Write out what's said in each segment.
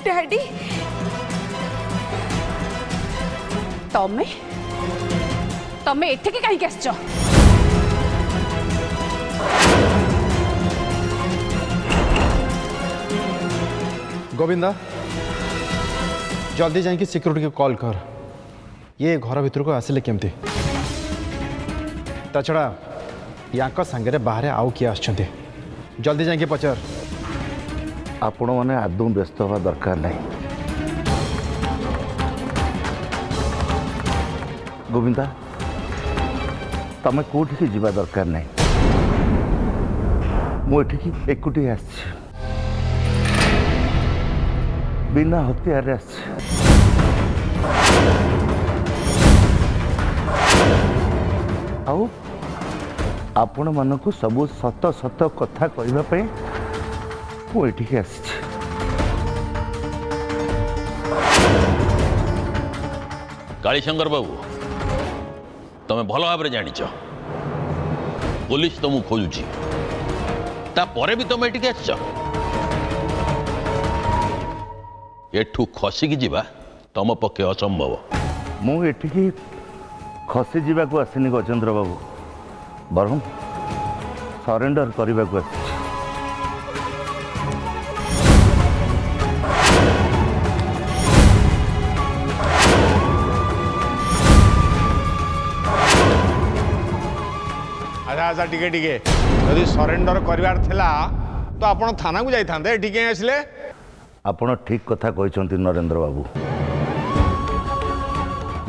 Daddy तमे तमे एठे के कहीं आसछ? गोविंदा जल्दी जाइए सिक्योरिटी को कॉल कर। ये घर भीतर को आसिले केमती? ता छड़ा या सांगे बाहर आउ किए आछंते? जल्दी जाइए पचार। आपण मैंने आदौ व्यस्त हवा दरकार नहीं। गोविंदा तमें कौटी जावा दरकार नहीं। मुझे एकुटी आसी बिना हथियार आउ आपण मानक सबू सत सत कथा कहवाई मुझे आसी। कालीशंकर बाबू तमें भल भाव जान पुलिस तुमको खोजुची तापर भी तुम ये आस एठू खसिकी जीवा तुम पक्षे असंभव। मुझे खसी जावाक आसनी गजेंद्र बाबू बरम सरेंडर करने को आसी। अच्छा टिके टिके यदि सरेंडर करार थिला तो आपण थाना को जाइथांते टिके आसिले। आपण ठीक कथा कहते नरेंद्र बाबू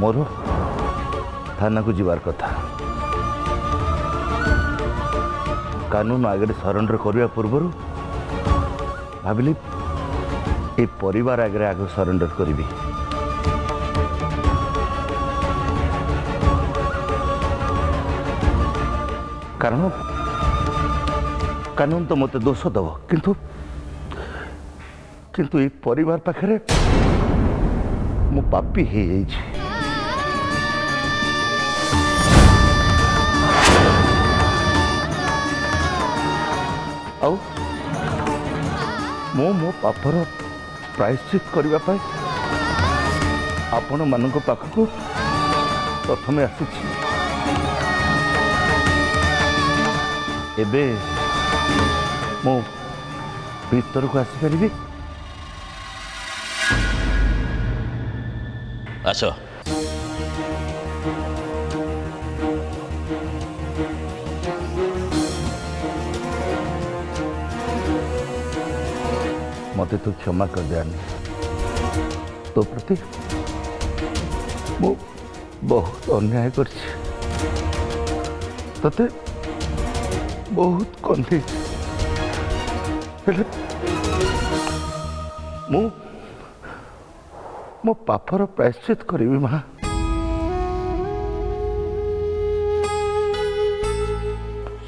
मोर थाना को जीवार कथा। कानून आगे सरेंडर करने पूर्व भाविली ये परिवार आगे आगे सरेंडर करी। कारण कानून तो मत दोष दब किंतु किंतु ये परिवार पाखरे मु पापी हो जाइए। आउ मो पापर प्रायश्चित करने आपण मान पाखक प्रथमे आसी। एबे मो भीतर को आसीपारि? आस मते तो क्षमा कर दियानी तो प्रति मु बहुत अन्याय कर तते बहुत कंधे मो पापर प्रायश्चित करी माँ।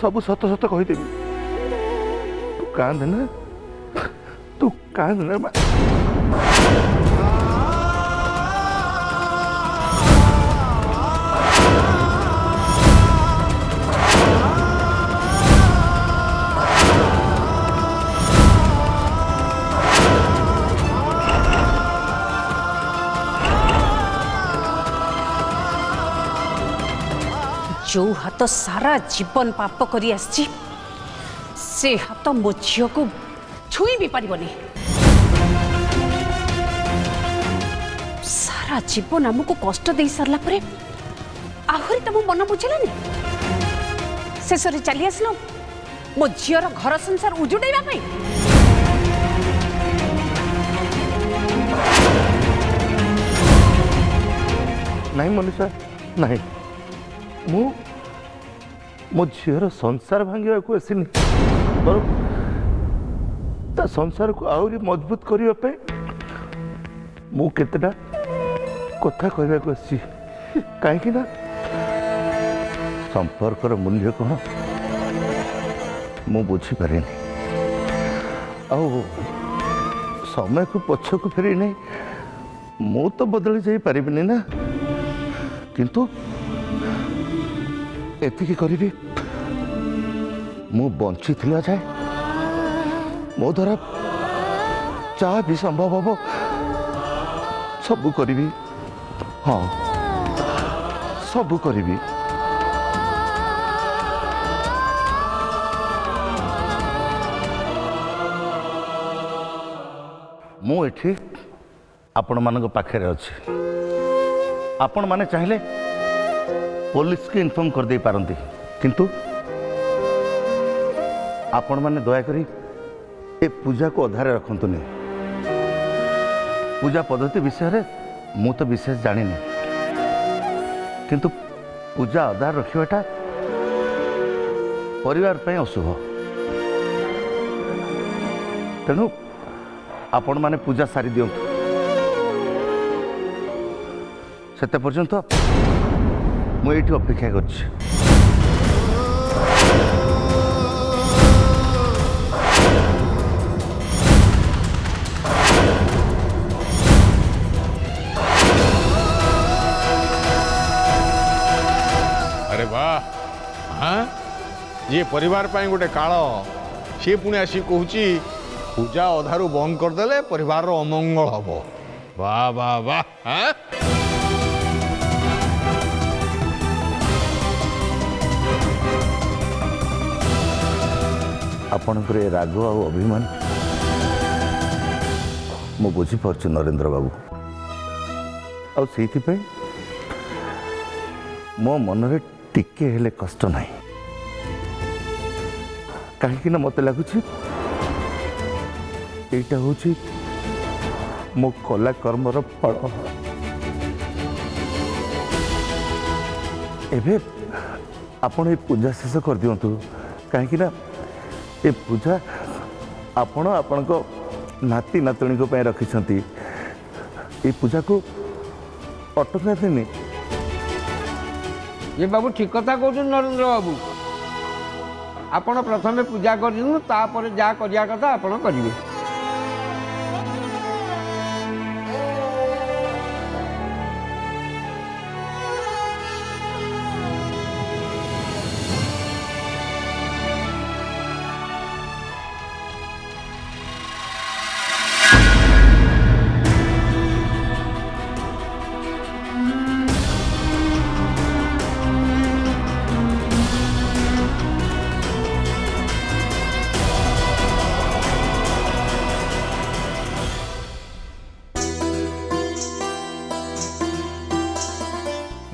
सब सत सत कहीदेवी तू कांदना तू कांदना माँ। जो हाथ सारा जीवन पाप करी आसी से हाथ मो झील को छुई भी पारिबनी। सारा जीवन आमको कष्ट दे सारला परे आहरी तुम मन बुझलानी शेष चली आसल मो झीर घर संसार उजुड़ाइबा पई। नहीं मनीषा नहीं मो झीर संसार भांगा को आसनी ता संसार को आहरी मजबूत करने मु केतेटा कथा कहवा को आसी। कहीं संपर्कर मूल्य कौन मु बुझीपारे आउ समय को पछ को फेरी नहीं मु तो बदली जाई पारिबिनी ना किंतु एतिकी करी मु बंची थिला जाए मो द्वारा जहाँ भी संभव हम ସବୁ କରିବି। ହଁ ସବୁ କରିବି। ମୁଁ ଏଠି ଆପଣମାନଙ୍କ ପାଖରେ ଅଛି। ଆପଣମାନେ ଚାହିଁଲେ ପୋଲିସକୁ ଇନଫର୍ମ କରିଦେଇ ପାରନ୍ତି, କିନ୍ତୁ ଆପଣମାନେ ଦୟାକରି ଏ ପୂଜାକୁ ଅଧାରେ ରଖନ୍ତୁନି। ପୂଜା ପଦ୍ଧତି ବିଷୟରେ ମୁଁ ତ ବିଶେଷ ଜାଣିନି, କିନ୍ତୁ ପୂଜା ଅଧାରେ ରଖିବାଟା ପରିବାର ପାଇଁ ଅଶୁଭ। ତେଣୁ ଆପଣମାନେ ପୂଜା ସାରି ଦିଅନ୍ତୁ। ସେତେ ପର୍ଯ୍ୟନ୍ତ ମୁଁ ଏଇଠି ଅପେକ୍ଷା କରିଛି। अरे वाह हाँ ये परिवार पाई गोटे काल सी पुणी आसी कहूँ पूजा अधारू बंद करदे परिवार अमंगल हम। वाह वाह वाह हाँ ଆପଣଙ୍କର ଏ ରାଗ ଆଉ ଅଭିମାନ ମୁଁ ବୁଝିପାରୁଛି ନରେନ୍ଦ୍ର ବାବୁ, ଆଉ ସେଇଥିପାଇଁ ମୋ ମନରେ ଟିକେ ହେଲେ କଷ୍ଟ ନାହିଁ। କାହିଁକି ନା ମୋତେ ଲାଗୁଛି ଏଇଟା ହେଉଛି ମୋ କଲା କର୍ମର ଫଳ। ଏବେ ଆପଣ ଏ ପୂଜା ଶେଷ କରିଦିଅନ୍ତୁ, କାହିଁକି ନା ଏ ପୂଜା ଆପଣ ଆପଣଙ୍କ ନାତି ନାତୁଣୀଙ୍କ ପାଇଁ ରଖିଛନ୍ତି। ଏ ପୂଜାକୁ ଅଟକାନ୍ତୁନି। ये बाबू ठीक कथा कहते नरेंद्र बाबू। आपण प्रथमे पूजा करूँ तापर जहाँ करिया कथा आपण करेंगे।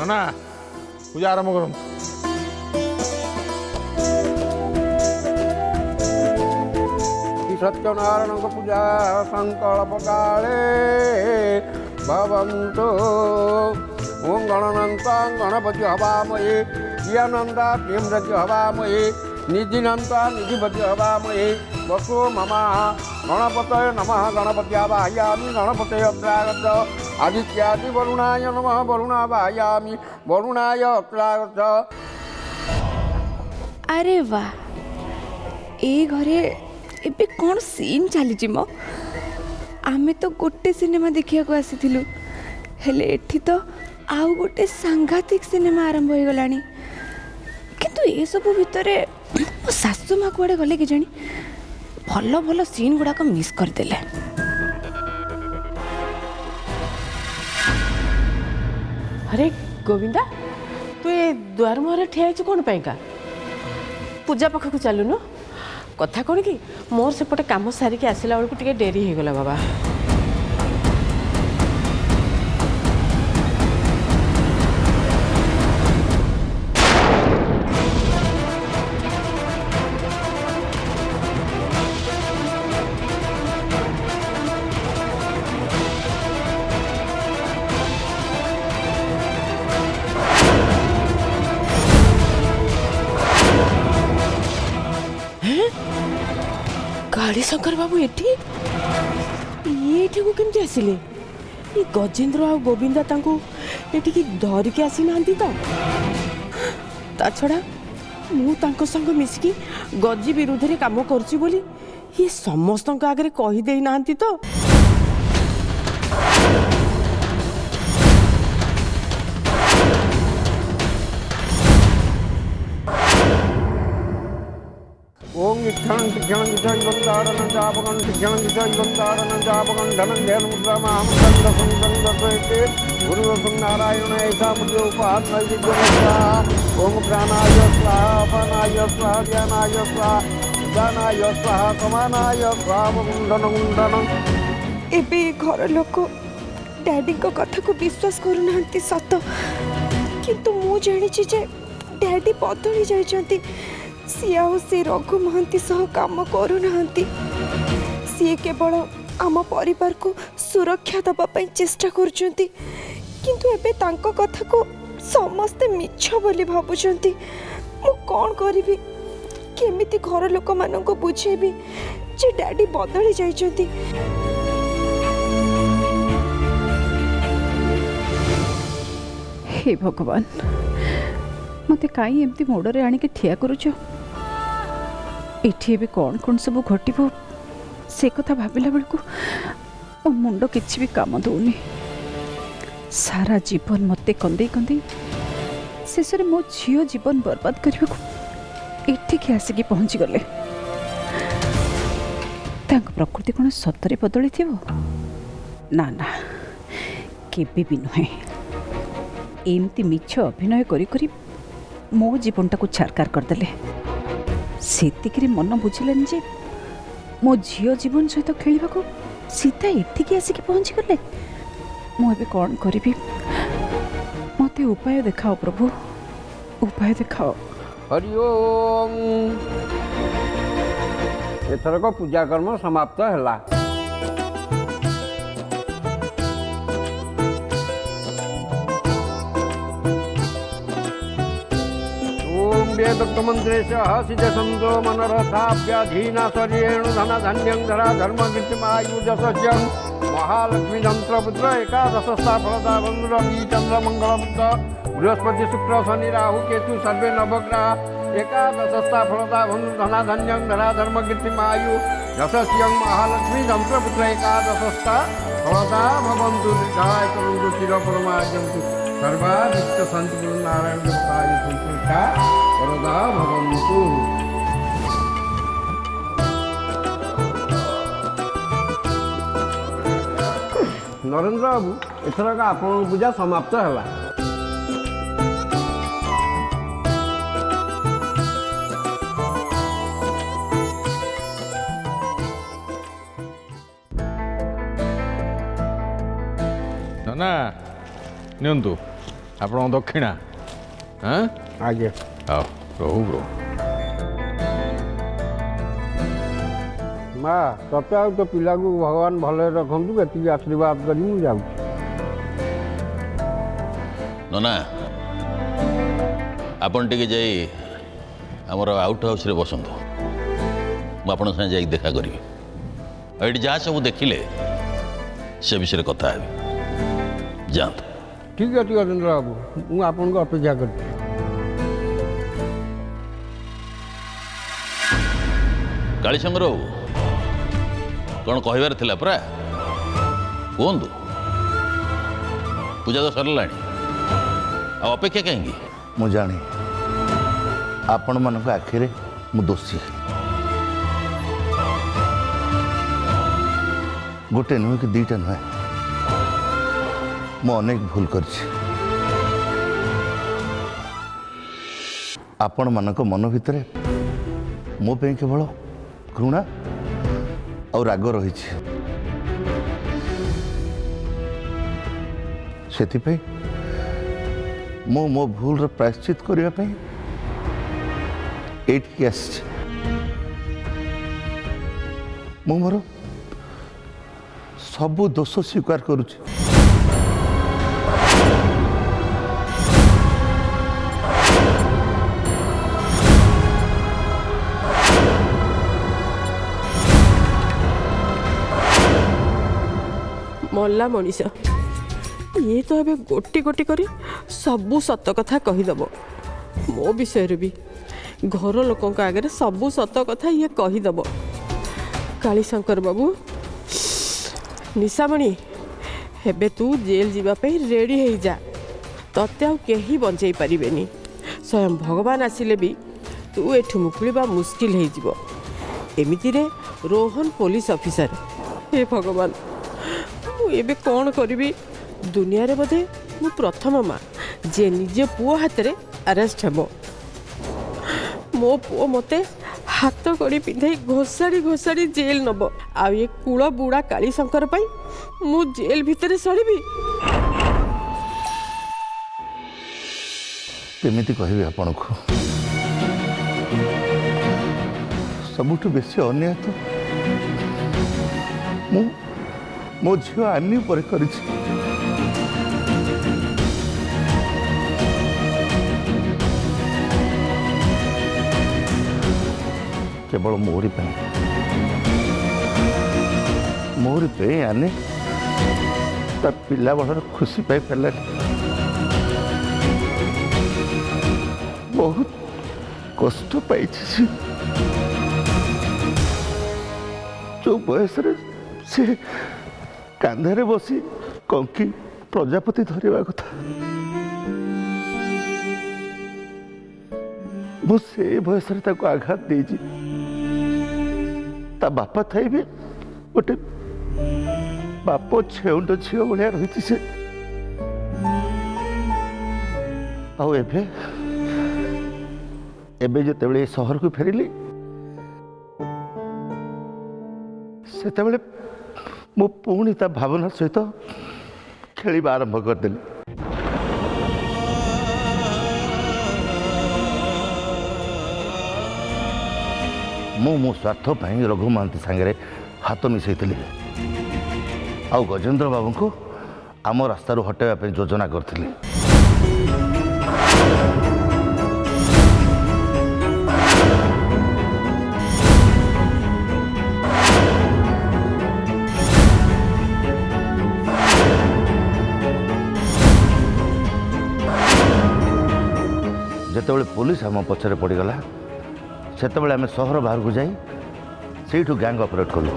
ना पूजा आरंभ करूँ। सत्यनारायण पूजा संकल्प काले भवन्तु। ओं गणनन्ता गणपति हवामहे कियानन्दा किमृति हवामहे निधिनन्ता निधिपति हवामहे वसो मम गणपतये नमः। गणपति आवाहयामि गणपतये अत्रागत। आदित्यादि वरुणाय नमः वरुणावाहयामि वरुणाय अत्रागत। अरे वाह ए घरे एबे कौन सीन चली मो। आमे तो गोटे सिनेमा देखिया को आसीथिलु, हेले एठी तो आउ गोटे सांघातिक सिनेमा आरंभ हो गलानी। किंतु ए सब भितरे मो सासु माँ कुआडे गले कि जानी भल भल सीन गुड़ाक मिस करदेले। अरे गोविंदा तू ये द्वार मुहर ठिया कौन पाइका? पूजा पाखक चलुनु। कथा कौन कि मोर सेपटे काम सारिकी आसला बेलू टे डेरी हो गला बाबा। गाड़ी शंकर बाबू एठी को केमती आसिले? ये गजेंद्र आ गोविंदा तांको एठी की धरिके आसी नांती तो ता छड़ा मु तांको संग मिसकी गजी विरुद्ध रे काम करची बोली ये समस्त आगे कही दे नांती तो। ओम इक्षण शिक्षण विषयं दारणं जापकं शिक्षण विषयं दारणं जापकं धनं ध्यान मुद्रा माम गंध संगंध स्वेते गुरुवसुं नारायण ऐसा मुझे उपहार नैवेद्य ओम प्राणाय स्वाहा अपानाय स्वाहा ध्यानाय स्वाहा दानाय स्वाहा समानाय स्वाहा गुंडन गुंडन। एबे घर लोक डैडी को कथा को विश्वास करूना सत किंतु मु जानी जे डैडी बदली जाइछंती सी आउ से रघु महांती सह काम करूना सी केवल आम परिवार को सुरक्षा दबा पई चेष्टा करूछंती किंतु एबे तांको कथा को समस्ते मिछ बोली भाबुछंती मु कोन करिवि केमिति घर लोक मानन को बुझेबी जे डैडी बदली जाइछंती। हे भगवान मते काई एमती मोड़े आणिक ठिया करूछ एठी कौन कौन सब घटो से कथा भाविला बेलू मो मुंड किछि भी काम दौनी सारा जीवन मते कंदे कंदे शेष मो झील जीवन बर्बाद करने को एठिक आसिक पहुँची गले प्रकृति कौन सतरे बदली थी ना ना केबे भी नुहे एमती मिछ अभिनय करी करी मो जीवनटा को छारकार करदेले सेतिकरी मन बुझिलेन जे मो झील जीवन सहित खेलिबा को सीता एठिक आसिक पहुँची गले मु एबे कौन करिबी मते उपाय देखाओ प्रभु उपाय देखाओ। हरि ओम एथरक पूजा कर्म समाप्त हैला। ओम वेदोक्तमन्त्रेश सिद्धसंतो मनरथाभ्याधीना शरीरेण धनधान्यं धरा धर्मकीर्तिमायुजसस्यं महालक्ष्मी यंत्रपुत्र एकादशस्था फलदा बंधुरमी चंद्र मंगलमुक्त बृहस्पति शुक्र शनि राहु केतु सर्वे नवग्रह एकादशस्था फलदा बंधु धनाधन्यं धरा धर्मकीर्तिमायु यशस्यं महालक्ष्मी यंत्रपुत्र एकादशस्था फलदा भवन्तु दीर्घाय करुन्तु चिरपरमाजन्तु सर्वा नित्य शांति नारायण देवताय संतुष्टा वरदा भवन्तु। नरेंद्र बाबू एथरक आपण पूजा समाप्त है। ना नियंतु आपण दक्षिणा हाँ आगे आओ प्रभु प्रभु माँ तते आ तो पिला को भगवान भले रखु एति आशीर्वाद करी मु जाऊ नना आपण टिके जाई हमर आउट हाउस रे बसंत मु आपण संगे जाई देखा करी एठी जा सब देखिले से विषय रे कथा हेबी जात ठीक है नरेंद्र बाबू मु आपन को अपेक्षा कर कालीशंकर बाबू कौन कहबार थिला परा कहतु पूजा तो सरला अपेक्षा कहीं मु जाने आपण मानक आखिरे मु दोषी गोटे नुहे कि दीटा नुहे मु अनेक भूल करछि आपण मानक मन भितरे मो पे केवल घृणा और राग रही से मो भूल प्रायश्चित करने मु मोर सबु दोष स्वीकार करुच्ची मल्ला मनीष ये तो ए गोटी गोटी करी सबू सत कथा कहीदेव मो विषय भी घर लोकों आगे सबू सत कथा ये कहीदेव। कालीशंकर बाबू निशामणि हेबे तू जेल जीवाई रेडी हो जा तते आ कहीं बंचई पारे स्वयं भगवान आसिले भी तू एठू मुकुलिबा मुस्किल हो एमितिरे रोहन पुलिस ऑफिसर हे भगवान मु एबे कौन करी दुनिया रे बोधे मु प्रथम माँ जे निज पुओ हाथ रे अरेस्ट हेबो मो पुओ मते हाथ कड़ी पिंधाई घोषाड़ी घोषाड़ी जेल नब आ ये कूल बुढ़ा काली शंकर पाई मु जेल भितर सड़बी केमिति कहबी आपण को सबुठ बेसी अन्याय तो मो झील आनी पर करिछि केवल मोरी पे आने ता पिला बड़र खुशी पाई पारे बहुत कष्ट पाई जो बयस से कांधे बसी कंकी प्रजापति धरवा कथा मु से बयस आघात देजी ता बापा थाई भी गोटे बाप छेउंट झील भाया रही से एबे जो सहर को फेरिली से मु पुणी ता भावना सहित खेलिबा आरंभ करदेली मो स्वार्थ पाई रघु महांती सांगे हाथ मिसई आ गजेंद्र बाबू को आम रास्तार हटाइबा योजना करथिली जेतेबेले पुलिस आम पछरे पड़गला सेतेबेले आम सहर बाहर को जाई सेठू गैंग ऑपरेट कलु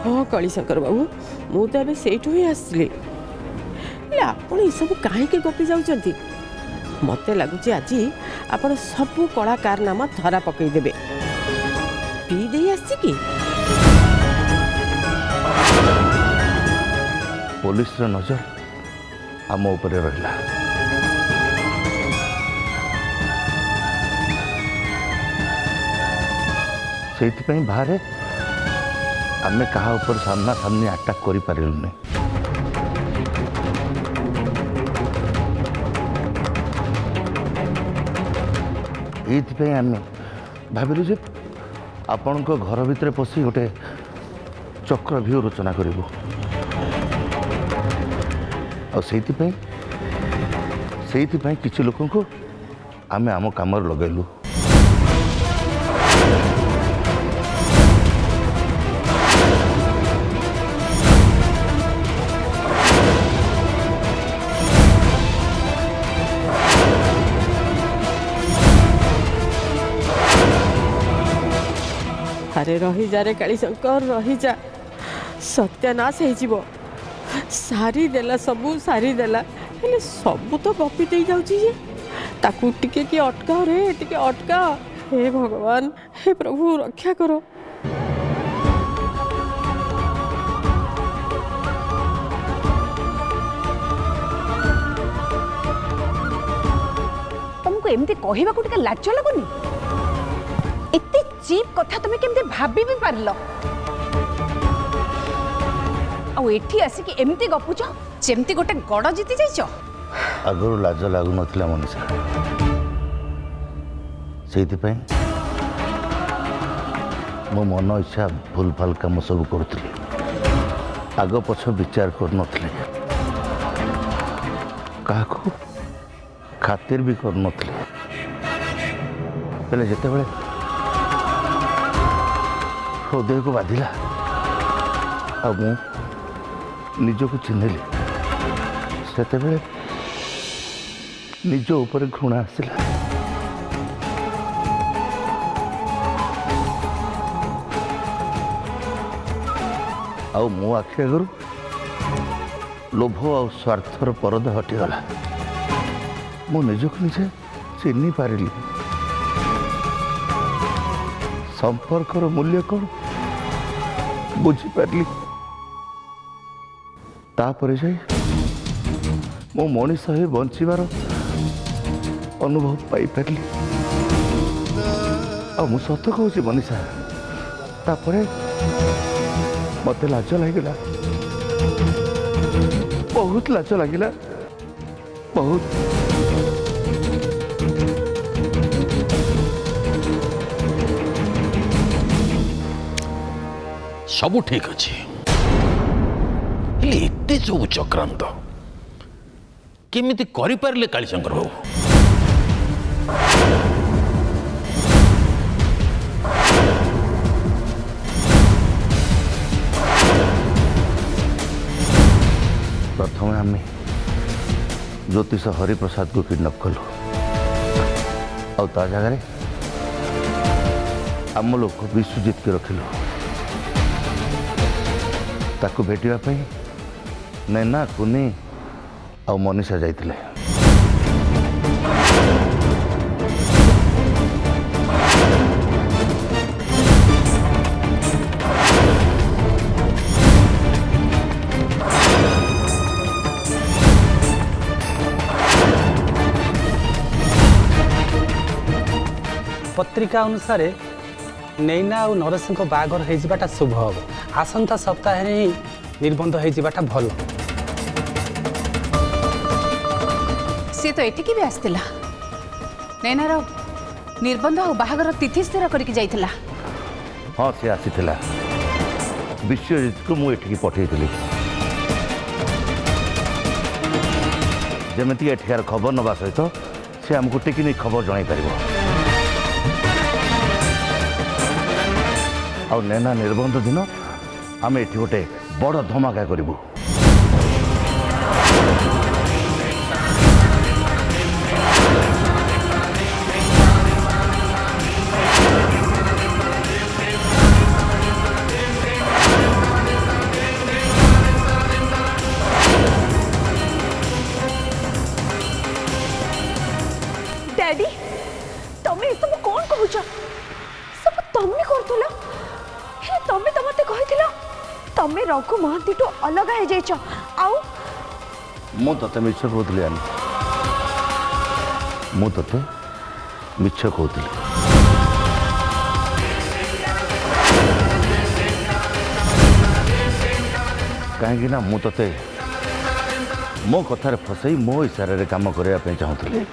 हाँ कालीशंकर बाबू मु तो एबे सेठू ही आसली आपण ये सब कहीं गपी जाउचंती मते लगुच आज आपण सबू कला कारनामा धरा पकईदेवे पी दे आसी कि पुलिस नजर आम उपरे रहिला सेइथिपई बाहर आमे कहा ऊपर सामना सामने अटैक करि पारिलुनी एइथिपई आमे भाबिलु जे आपण को घर भितर पसी गोटे चक्रव्यूह रचना करिबो और किसी लोगों को आम आम कम लगेलु अरे रही जा रे कालीशंकर रही जा सत्यानाश हो सारी देला सबू सारी देला हेले सबू तो गपी दे जाउची जे ताकू टिके कि अटका रे टिके अटका हे भगवान हे प्रभु रक्षा करो तुमको एमती कहवा को टिके लाज लगुनी एते चीप कथा तुम केमती भाबी भी पारलो एठी आसिक एमती गपुच जेमती गोटे गड़ जीति जाइछ आगुर लाज लागु नथिला मनीषा सेइथिपई मो मन इच्छा भूल भाल काम सब करुଥିଲି आग पछ विचार कर नथिले काको खातिर भी कर नथिले पहले जेतेबेले हृदय को बाधिला आ मु निजको चिन्हली सेतेबेले निज ऊपर घृणा आसिला आ मो आखि आगरू लोभ और स्वार्थर परदा हटिगला मु निजक निजे चिन्ह पारिली संपर्कर मूल्य कौन बुझीपारि तापर जाई मो मनीष ही बंचार अनुभव पाई मु सत कहूँ मनीषा तापर मत लाज लगिला बहुत लाज लगिला बहुत सब ठीक अच्छे एते सब चक्रांत केमिति करिपारले कालीशंकर बाबू प्रथम आम ज्योतिष हरिप्रसाद को किडनैप कलु आ जगह आम लोग विश्वजीत के रखिलु ताकू भेटिया नैना कुनी आ मनीषा जाइतिले पत्रिका अनुसार नैना और नरसिंह बाघर हो शुभ हम आसंता सप्ताह ही निबंध होता भल सी तो एटिकी भी आसला नैनार निबंध और बाहागर तिथि स्थिर करके जाइथिला। हाँ सी आसीथिला विश्वजीत को मुझे पठे जमीक एठार खबर नवा सहित सी आमको टेक्निक खबर जन पार आ नैना निबंध दिन आम ये गोटे बड़ धमाका करूँ डैडी तमें ये सब कौन कहूच सब तमें करथुला हे तमें तो मते कहिथिला तमें रघु महांती तो अलग है जाइछ आउ मु तते मिछ कहूली आनी मु तते मिछ कहूली कहीं ना मु तते मो कथार फसई मो इशारे काम करने चाहूली